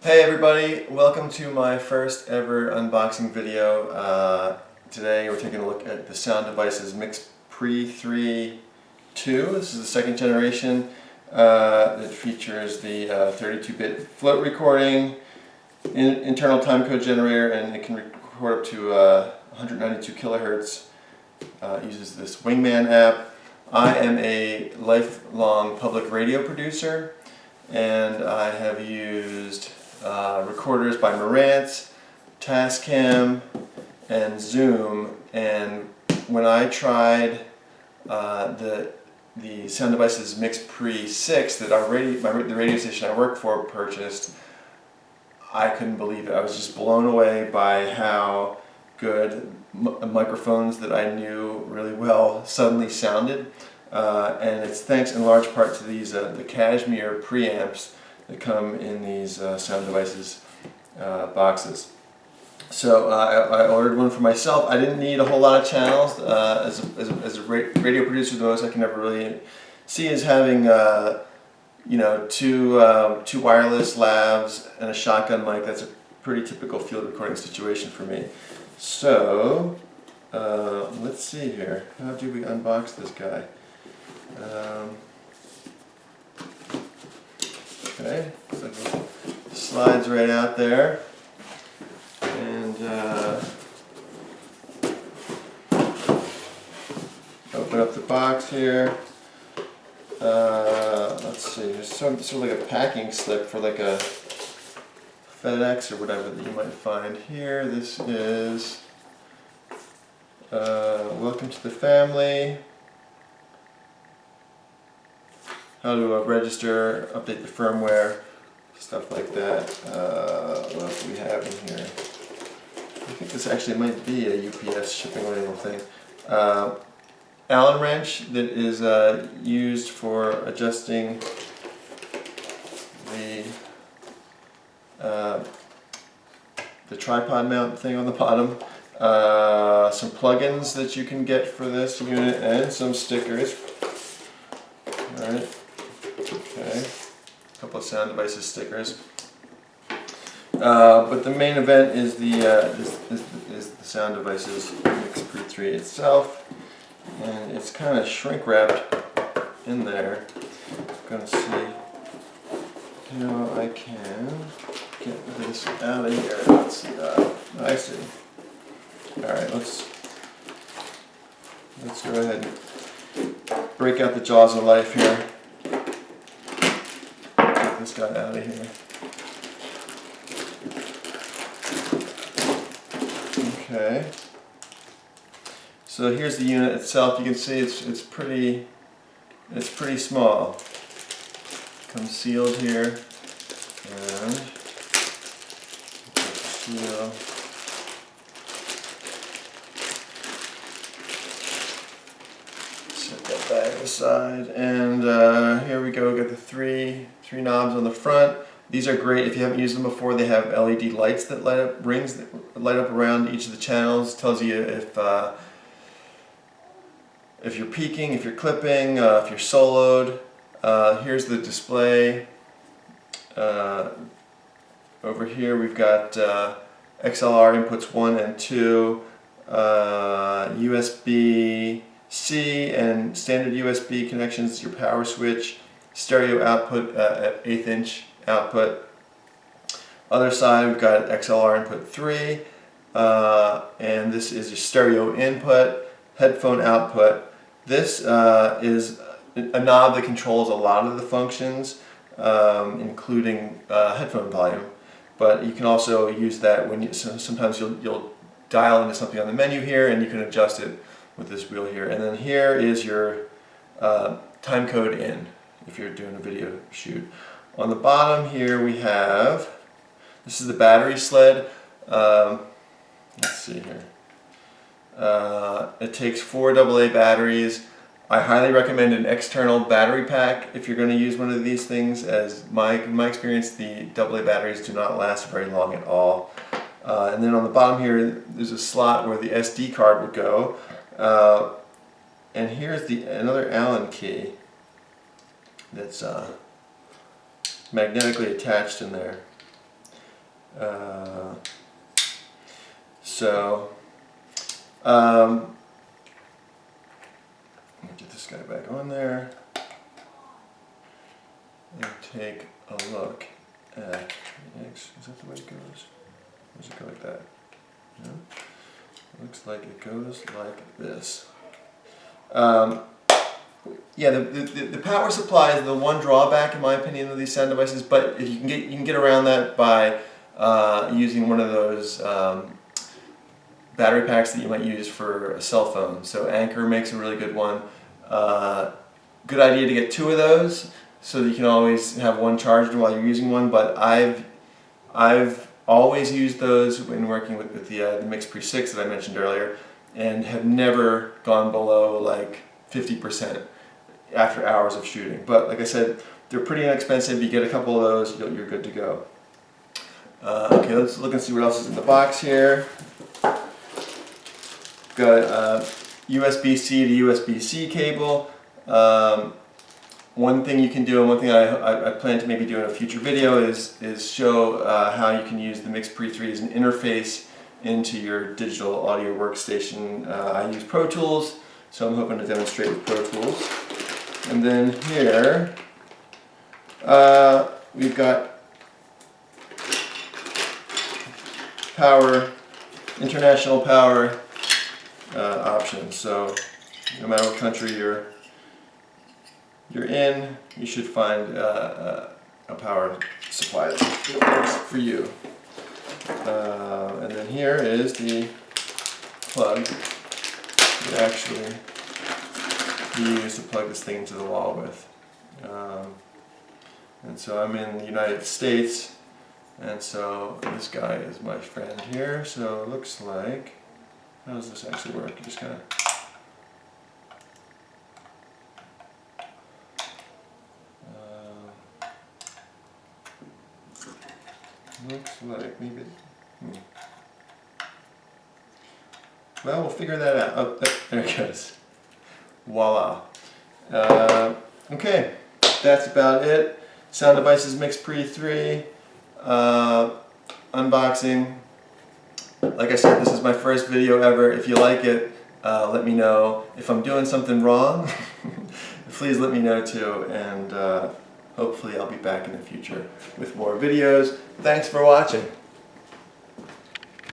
Hey everybody, welcome to my first ever unboxing video. Today we're taking a look at the sound devices MixPre-3 2. This is the second generation. It features the 32-bit float recording, internal timecode generator, and it can record up to 192 kilohertz. Uses this Wingman app. I am a lifelong public radio producer, and I have used recorders by Marantz, Tascam, and Zoom. And when I tried the sound devices MixPre-6 that the radio station I work for purchased, I couldn't believe it. I was just blown away by how good microphones that I knew really well suddenly sounded. And it's thanks in large part to these the Cashmere preamps that come in these sound devices boxes. So I ordered one for myself. I didn't need a whole lot of channels. As a radio producer, the most I can ever really see is having two wireless lavs and a shotgun mic. That's a pretty typical field recording situation for me. So let's see here. How do we unbox this guy? Okay, so it slides right out there, and open up the box here. Let's see, there's sort of like a packing slip for like a FedEx or whatever that you might find here. This is welcome to the family. How to register, update the firmware, stuff like that. What else do we have in here? I think this actually might be a UPS shipping label thing. Allen wrench that is used for adjusting the tripod mount thing on the bottom. Some plugins that you can get for this unit, and some stickers. All right. Okay, a couple of sound devices stickers, but the main event is the sound devices MixPre-3 itself, and it's kind of shrink wrapped in there. I'm gonna see how I can get this out of here. Let's see. I see. All right, let's go ahead and break out the jaws of life here. This guy out of here. Okay. So here's the unit itself. You can see it's pretty small. Comes sealed here, and seal. Set that bag aside, and here we go. We got the three knobs on the front. These are great if you haven't used them before. They have LED lights that light up, rings that light up around each of the channels. Tells you if you're peaking, if you're clipping, if you're soloed. Here's the display. Over here we've got XLR inputs 1 and 2, USB-C and standard USB connections, your power switch, stereo output at 1/8 inch output. Other side we've got XLR input 3, and this is your stereo input, headphone output. This is a knob that controls a lot of the functions, including headphone volume. But you can also use that when sometimes you'll dial into something on the menu here, and you can adjust it with this wheel here. And then here is your time code in, if you're doing a video shoot. On the bottom here we have, this is the battery sled. Let's see here. It takes 4 AA batteries. I highly recommend an external battery pack if you're going to use one of these things, as in my experience the AA batteries do not last very long at all. And then on the bottom here there's a slot where the SD card would go. And here's another Allen key that's magnetically attached in there. let me get this guy back on there and take a look at, is that the way it goes? Or does it go like that? No? Looks like it goes like this. Yeah, the power supply is the one drawback, in my opinion, of these sound devices. But if you can get around that by using one of those battery packs that you might use for a cell phone. So Anker makes a really good one. Good idea to get 2 of those so that you can always have one charged while you're using one. But I've always used those when working with the MixPre-3 that I mentioned earlier, and have never gone below like 50% after hours of shooting. But like I said, they're pretty inexpensive. You get a couple of those, you're good to go. Okay, let's look and see what else is in the box here. Got a USB-C to USB-C cable. One thing you can do, and one thing I plan to maybe do in a future video, is show how you can use the MixPre-3 as an interface into your digital audio workstation. I use Pro Tools, so I'm hoping to demonstrate with Pro Tools. And then here, we've got power, international power options. So no matter what country you're in, you should find a power supply that works for you. And then here is the plug that actually you use to plug this thing into the wall with. And so I'm in the United States, and so this guy is my friend here. So it looks like, how does this actually work? You just kind of looks like maybe. Well, we'll figure that out. Oh, there it goes. Voila. Okay, that's about it. Sound Devices MixPre-3 unboxing. Like I said, this is my first video ever. If you like it, let me know. If I'm doing something wrong, please let me know too. And hopefully I'll be back in the future with more videos. Thanks for watching.